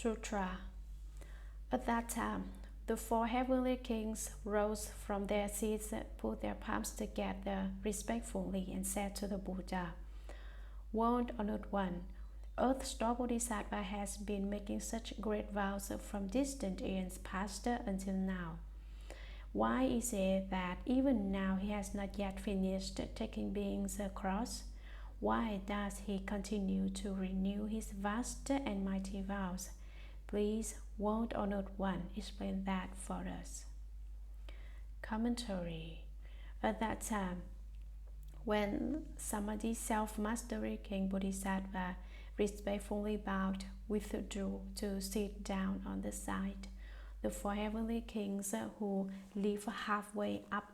Sutra. At that time, the four heavenly kings rose from their seats, put their palms together respectfully, and said to the Buddha, "World Honored One, Earth's Bodhisattva has been making such great vows from distant eons past until now. Why is it that even now he has not yet finished taking beings across? Why does he continue to renew his vast and mighty vows? Please, World Honored One, explain that for us." Commentary. At that time, when Samadhi Self-Mastery King Bodhisattva respectfully bowed, withdrew to sit down on the side, the four heavenly kings who live halfway up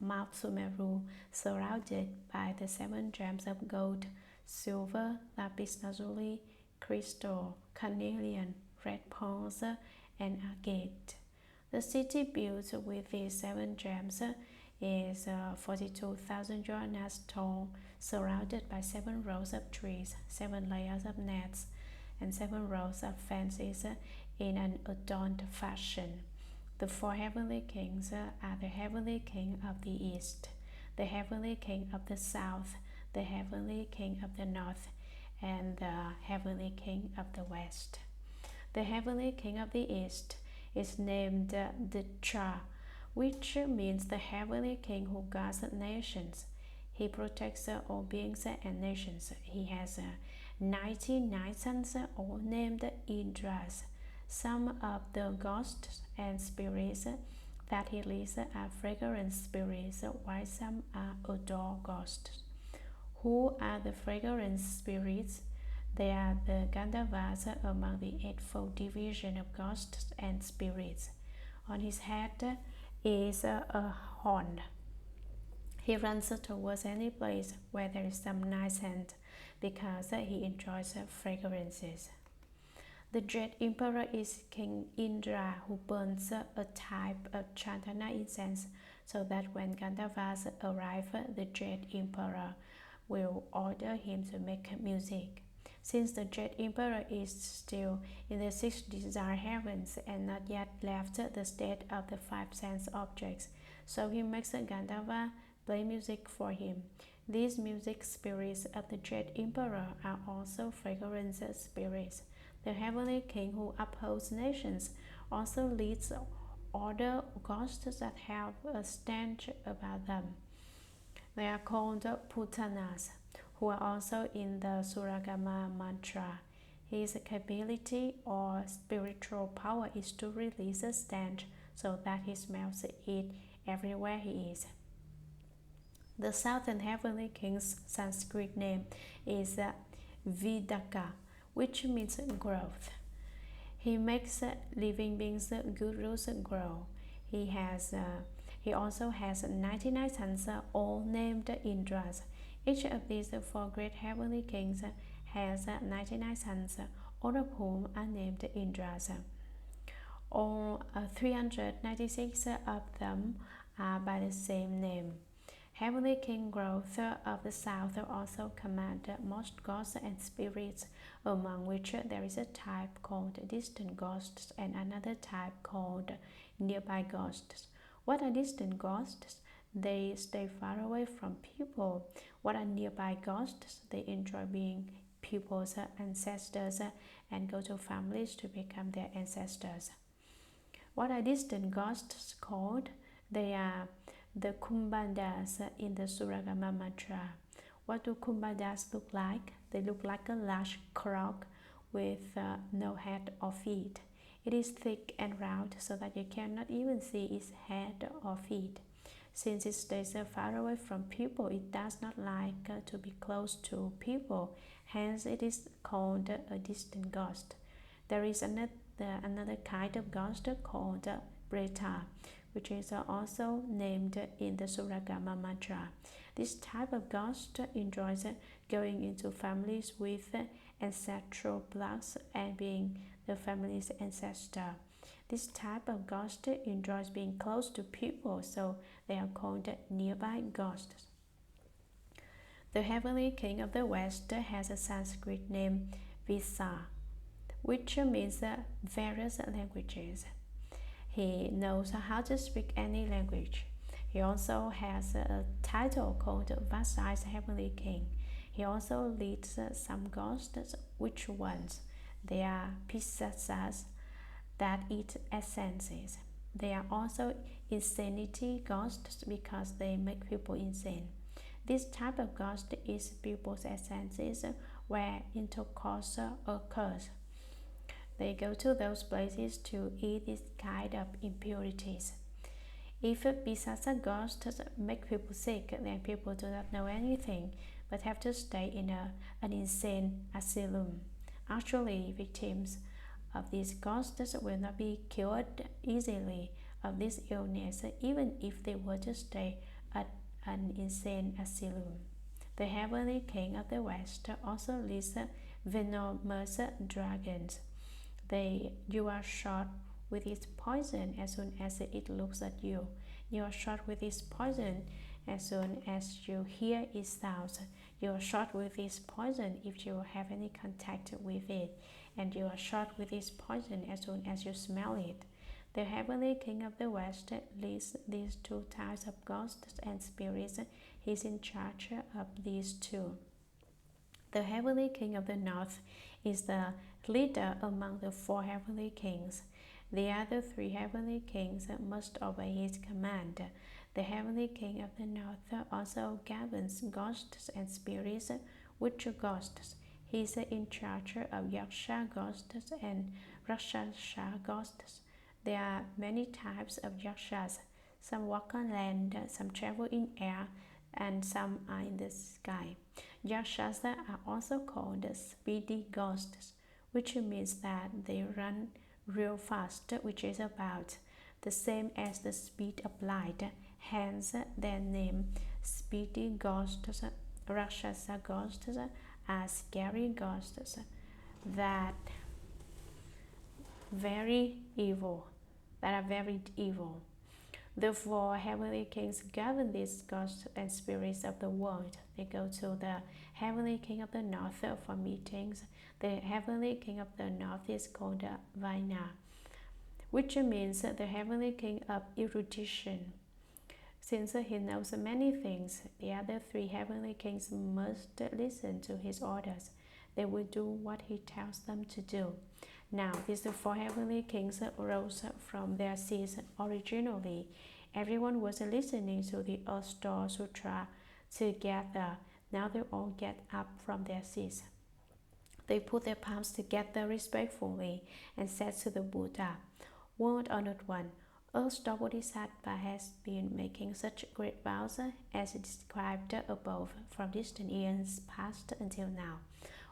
Mount Sumeru, surrounded by the 7 gems of gold, silver, lapis lazuli, crystal, carnelian, red pearls, and agate. The city built with these 7 gems is 42,000 yonas tall, surrounded by 7 rows of trees, 7 layers of nets, and 7 rows of fences in an adorned fashion. The 4 heavenly kings are the heavenly king of the east, the heavenly king of the south, the heavenly king of the north, and the heavenly king of the west. The heavenly king of the east is named the Cha, which means the heavenly king who guards nations. He protects all beings and nations. He has 99 sons, all named Indras. Some of the ghosts and spirits that he leads are fragrant spirits, while some are odor ghosts. Who are the fragrant spirits? They are the Gandharvas among the eightfold division of ghosts and spirits. On his head is a horn. He runs towards any place where there is some nice scent because he enjoys fragrances. The Jade Emperor is King Indra, who burns a type of chandana incense so that when Gandharvas arrive, the Jade Emperor will order him to make music. Since the Jade Emperor is still in the 6 desire heavens and not yet left the state of the 5 sense objects, so he makes Gandharva play music for him. These music spirits of the Jade Emperor are also fragrance spirits. The heavenly king who upholds nations also leads other ghosts that have a stench about them. They are called Putanas, who are also in the Shuragama Mantra. His capability or spiritual power is to release a stench so that he smells it everywhere he is. The southern heavenly king's Sanskrit name is Vidaka, which means growth. He makes living beings' good roots grow. He also has 99 sons, all named Indras. Each of these 4 great heavenly kings has 99 sons, all of whom are named Indras. All 396 of them are by the same name. Heavenly King Growth of the South also command most ghosts and spirits, among which there is a type called distant ghosts and another type called nearby ghosts. What are distant ghosts? They stay far away from people. What are nearby ghosts? They enjoy being people's ancestors and go to families to become their ancestors. What are distant ghosts called? They are the Kumbhadas in the Shuragama Mantra. What do Kumbhadas look like? They look like a large croc with no head or feet. It is thick and round so that you cannot even see its head or feet. Since it stays far away from people, it does not like to be close to people. Hence, it is called a distant ghost. There is another kind of ghost called Preta, which is also named in the Shuragama Mantra. This type of ghost enjoys going into families with ancestral blocks and being the family's ancestor. This type of ghost enjoys being close to people, so they are called nearby ghosts. The heavenly king of the west has a Sanskrit name Visa, which means various languages. He knows how to speak any language. He also has a title called Vasai's Heavenly King. He also leads some ghosts. Which ones? They are pisacas that eat essences. They are also insanity ghosts because they make people insane. This type of ghost is people's essences where intercourse occurs. They go to those places to eat this kind of impurities. If pisasa ghosts make people sick, then people do not know anything but have to stay in an insane asylum. Actually, victims of these ghosts will not be cured easily of this illness, even if they were to stay at an insane asylum. The Heavenly King of the West also leads venomous dragons. You are shot with its poison as soon as it looks at you. You are shot with its poison as soon as you hear its sounds. You are shot with its poison if you have any contact with it, and you are shot with its poison as soon as you smell it. The Heavenly King of the West leads these two types of ghosts and spirits. He is in charge of these two. The Heavenly King of the North is the leader among the four Heavenly Kings. The other three Heavenly Kings must obey his command. The Heavenly King of the North also governs ghosts and spirits. Which ghosts? He is in charge of Yaksha ghosts and Rakshasa ghosts. There are many types of Yakshas. Some walk on land, some travel in air, and some are in the sky. Yakshas are also called speedy ghosts, which means that they run real fast, which is about the same as the speed of light. Hence, their name speedy ghosts. Rakshasa ghosts are scary ghosts that are very evil. The four Heavenly Kings govern these ghosts and spirits of the world. They go to the Heavenly King of the North for meetings. The Heavenly King of the North is called Vaina, which means the Heavenly King of erudition. Since he knows many things, the other three Heavenly Kings must listen to his orders. They will do what he tells them to do. Now, these four Heavenly Kings rose from their seats originally. Everyone was listening to the Earth Sutra together. Now they all get up from their seats. They put their palms together respectfully and said to the Buddha, "World Honored One, Earth Bodhisattva has been making such great vows as described above from distant years past until now.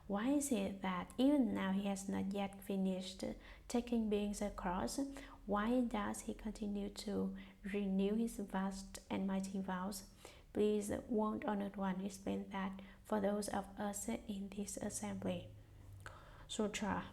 Why is it that even now he has not yet finished taking beings across? Why does he continue to renew his vast and mighty vows? Please, World Honored One, explain that for those of us in this assembly." Sutra.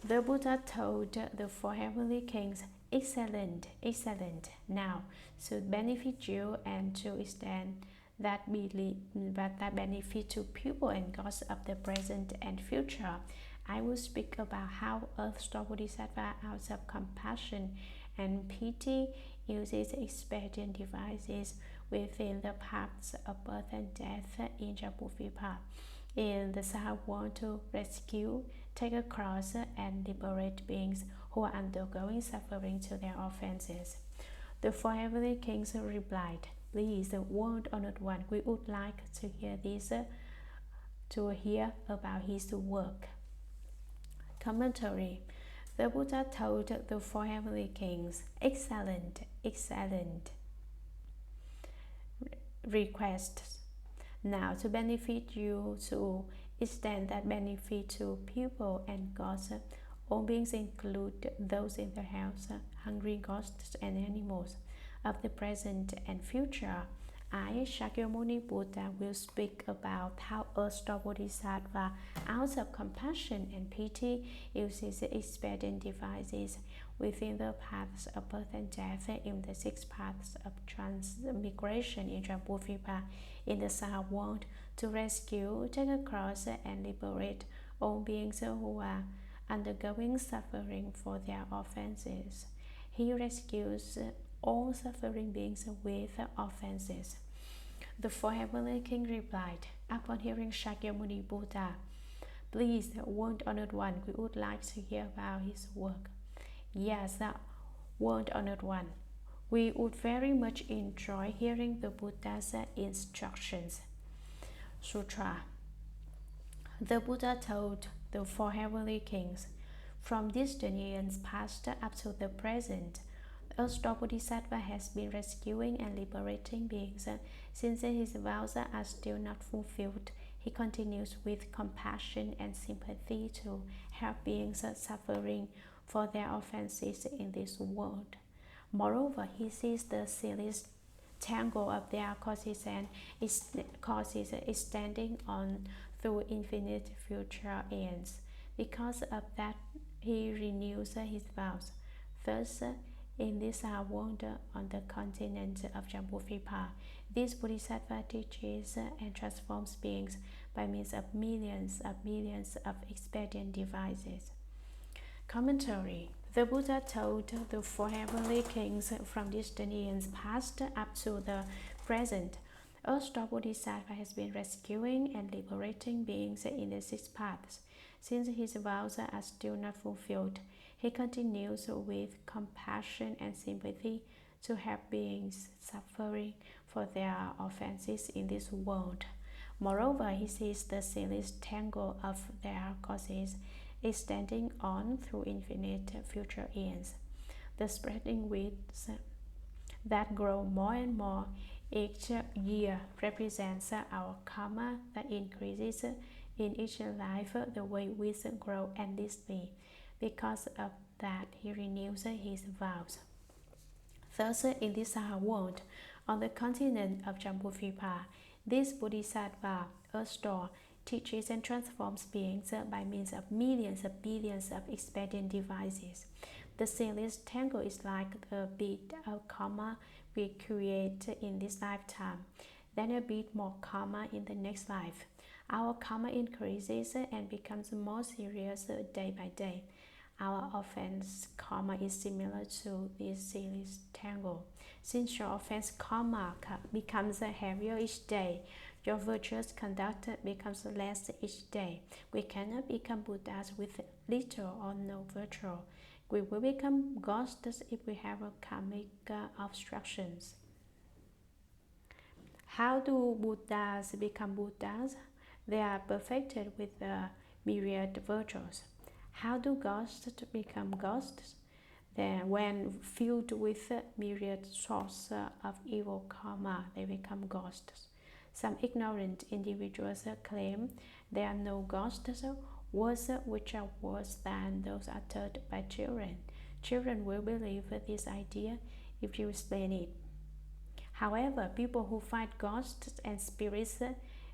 The Buddha told the four Heavenly Kings, "Excellent, excellent. Now, to benefit you and to extend that benefit to people and gods of the present and future, I will speak about how Earth Bodhisattva, out of compassion and pity, uses expedient devices within the paths of birth and death in Jambudvipa, in the South world, to rescue, take across, and liberate beings who are undergoing suffering to their offenses." The four Heavenly Kings replied, "Please, World Honored One, we would like to hear about his work." Commentary. The Buddha told the four Heavenly Kings, "Excellent, excellent. Requests. Now, to benefit you, to extend that benefit to people and gods, all beings include those in the house, hungry ghosts and animals of the present and future. I, Shakyamuni Buddha, will speak about how Earth Bodhisattva, out of compassion and pity, uses expedient devices within the paths of birth and death in the 6 paths of transmigration in Jambudvipa in the South world, to rescue, take across, and liberate all beings who are undergoing suffering for their offenses. He rescues all suffering beings with offenses. The four heavenly kings replied, upon hearing Shakyamuni Buddha, please, World Honored One, we would like to hear about his work. Yes, World Honored One, we would very much enjoy hearing the Buddha's instructions. Sutra. The Buddha told the four heavenly kings, from distant eons past up to the present, the Bodhisattva has been rescuing and liberating beings. Since his vows are still not fulfilled, he continues with compassion and sympathy to help beings suffering for their offenses in this world. Moreover, he sees the ceaseless tangle of their causes and causes extending on through infinite future ends. Because of that, he renews his vows. Thus, in this world on the continent of Jambudvipa, this Bodhisattva teaches and transforms beings by means of millions of expedient devices. Commentary. The Buddha told the four heavenly kings from distant eons past up to the present, the Bodhisattva has been rescuing and liberating beings in the six paths. Since his vows are still not fulfilled, he continues with compassion and sympathy to help beings suffering for their offenses in this world. Moreover, he sees the ceaseless tangle of their causes extending on through infinite future eons. The spreading weeds that grow more and more each year represents our karma that increases in each life the way weeds grow endlessly. Because of that, he renews his vows. Thus, in this world, on the continent of Jambudvipa, this Bodhisattva, a store, teaches and transforms beings by means of millions of billions of expedient devices. The ceaseless tangle is like the bead of karma we create in this lifetime, then a bit more karma in the next life. Our karma increases and becomes more serious day by day. Our offense karma is similar to this ceaseless tangle. Since your offense karma becomes heavier each day, your virtuous conduct becomes less each day. We cannot become Buddhas with little or no virtue. We will become ghosts if we have karmic obstructions. How do Buddhas become Buddhas? They are perfected with the myriad virtues. How do ghosts become ghosts? Then, when filled with myriad source of evil karma, they become ghosts. Some ignorant individuals claim there are no ghosts, words which are worse than those uttered by children. Children will believe this idea if you explain it. However, people who find ghosts and spirits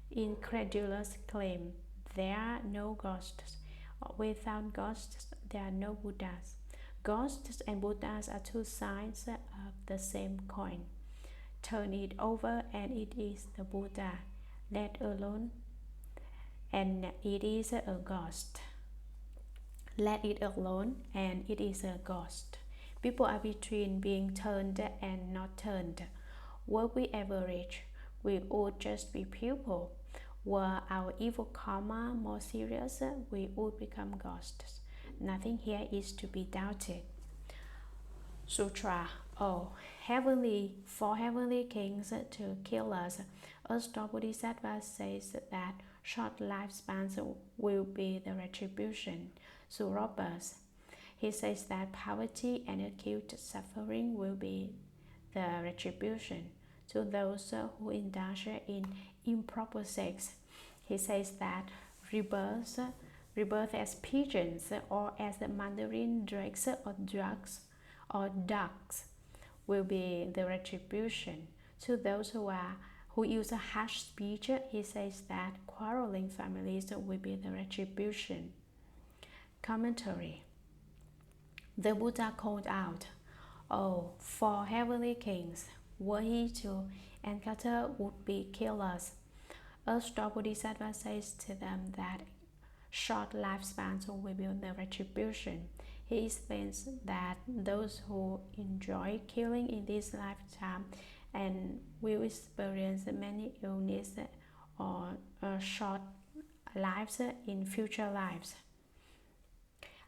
incredulous claim there are no ghosts. Without ghosts, there are no Buddhas. Ghosts and Buddhas are two sides of the same coin. Turn it over and it is the Buddha. Let alone and it is a ghost. Let it alone and it is a ghost. People are between being turned and not turned. Were we average, we would just be people. Were our evil karma more serious, we would become ghosts. Nothing here is to be doubted. Sutra. Oh, four heavenly kings to kill us. A Bodhisattva says that short lifespans will be the retribution. So robbers. He says that poverty and acute suffering will be the retribution to those who indulge in improper sex. He says that rebirth as pigeons or as the mandarin drakes or ducks will be the retribution. To those who use a harsh speech, he says that quarreling families will be the retribution. Commentary. The Buddha called out, "Oh, four heavenly kings, were he to encounter would-be killers." A Bodhisattva says to them that short lifespans will be the retribution. He explains that those who enjoy killing in this lifetime and will experience many illness or short lives in future lives.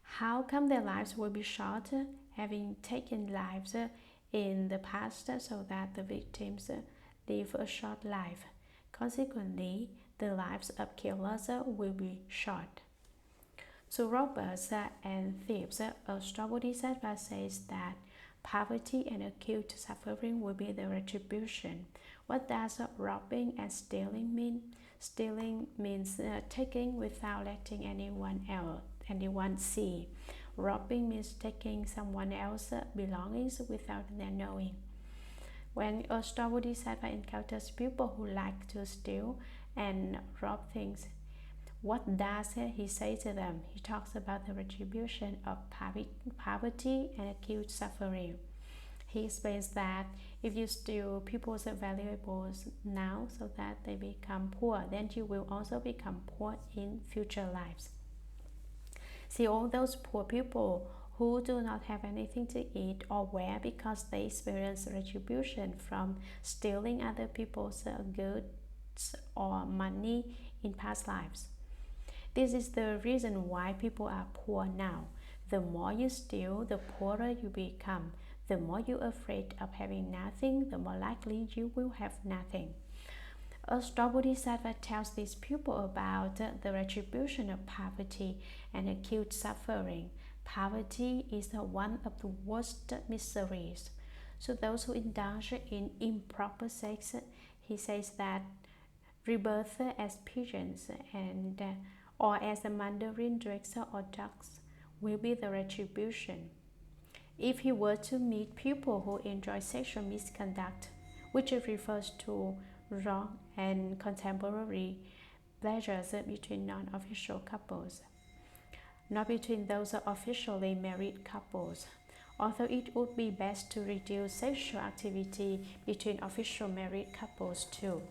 How come their lives will be short? Having taken lives in the past so that the victims live a short life. Consequently, the lives of killers will be short. To robbers and thieves, a strong Bodhisattva says that poverty and acute suffering will be the retribution. What does robbing and stealing mean? Stealing means taking without letting anyone see. Robbing means taking someone else's belongings without their knowing. When a strong Bodhisattva encounters people who like to steal and rob things, what does he say to them? He talks about the retribution of poverty and acute suffering. He explains that if you steal people's valuables now so that they become poor, then you will also become poor in future lives. See all those poor people who do not have anything to eat or wear because they experience retribution from stealing other people's goods or money in past lives. This is the reason why people are poor now. The more you steal, the poorer you become. The more you're afraid of having nothing, the more likely you will have nothing. A strong Bodhisattva tells these people about the retribution of poverty and acute suffering. Poverty is one of the worst miseries. So those who indulge in improper sex, he says that rebirth as pigeons or as a mandarin drakes or ducks will be the retribution. If he were to meet people who enjoy sexual misconduct, which refers to wrong and contemporary pleasures between non-official couples, not between those officially married couples, although it would be best to reduce sexual activity between official married couples too.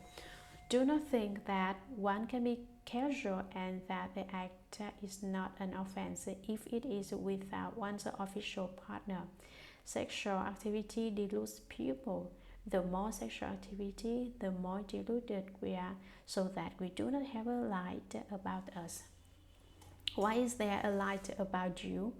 Do not think that one can be casual and that the act is not an offense if it is without one's official partner. Sexual activity deludes people. The more sexual activity, the more deluded we are, so that we do not have a light about us. Why is there a light about you?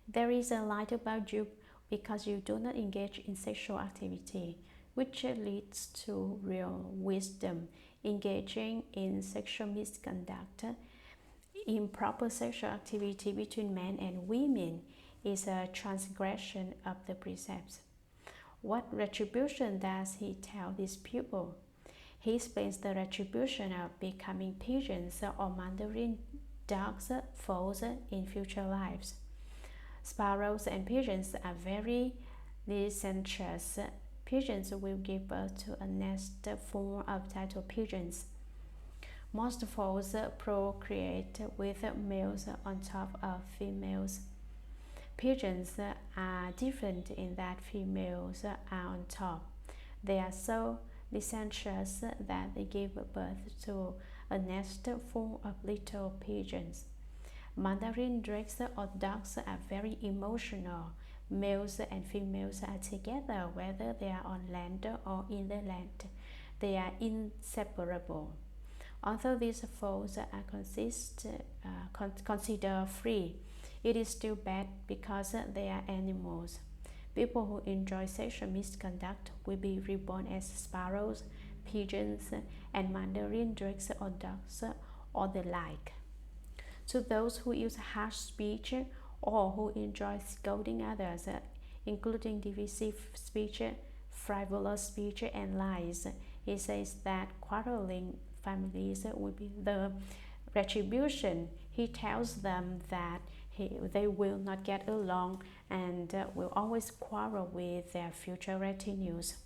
There is a light about you because you do not engage in sexual activity, which leads to real wisdom. Engaging in sexual misconduct, improper sexual activity between men and women is a transgression of the precepts. What retribution does he tell these people? He explains the retribution of becoming pigeons or mandarin ducks, foals in future lives. Sparrows and pigeons are very licentious. Pigeons will give birth to a nest full of title pigeons. Most foals procreate with males on top of females. Pigeons are different in that females are on top. They are so licentious that they give birth to a nest full of little pigeons. Mandarin drakes or ducks are very emotional. Males and females are together whether they are on land or in the land. They are inseparable. Although these foals are considered free, it is still bad because they are animals. People who enjoy sexual misconduct will be reborn as sparrows, pigeons, and mandarin drakes or ducks or the like. To those who use harsh speech or who enjoy scolding others, including divisive speech, frivolous speech, and lies, he says that quarreling families will be the retribution. He tells them that they will not get along and will always quarrel with their future retinues.